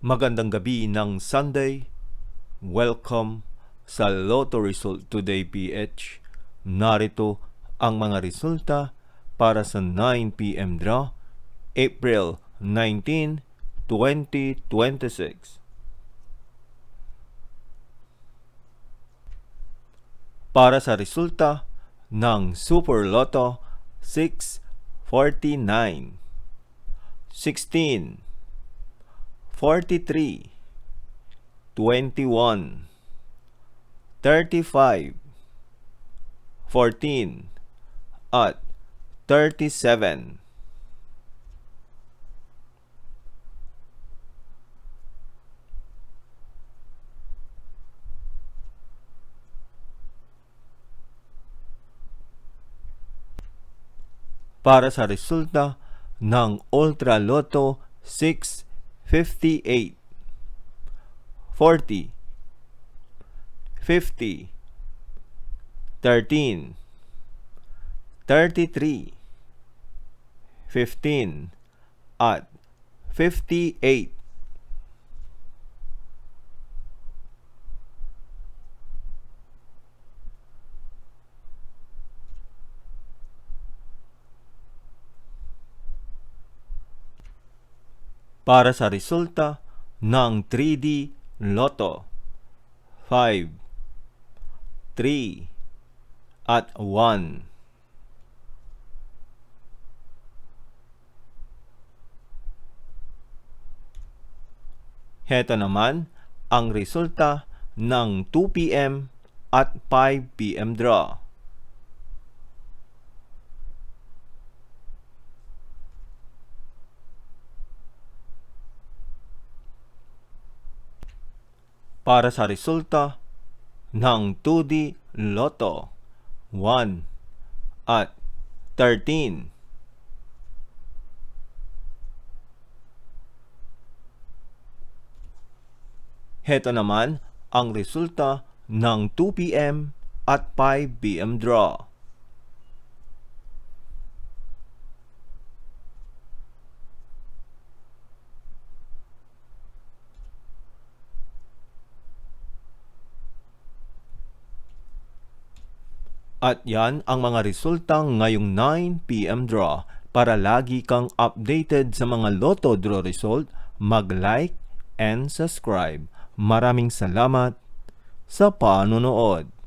Magandang gabi ng Sunday. Welcome sa Lotto Result Today PH. Narito ang mga resulta para sa 9 p.m. draw, April 19, 2026. Para sa resulta ng Super Lotto 649, 16, 43, 21, 35, 14, at 37. Para sa resulta ng Ultra Lotto 658, 40, 50, 13, 33, 15, at 58. Para sa resulta ng 3D Lotto 5, 3, at 1. Heto naman ang resulta ng 2 p.m. at 5 p.m. draw. Para sa resulta ng 2D Lotto 1 at 13. Heto naman ang resulta ng 2 p.m. at 5 p.m. draw. At yan ang mga resulta ngayong 9 p.m. draw. Para lagi kang updated sa mga Lotto draw result, mag-like and subscribe. Maraming salamat sa panonood.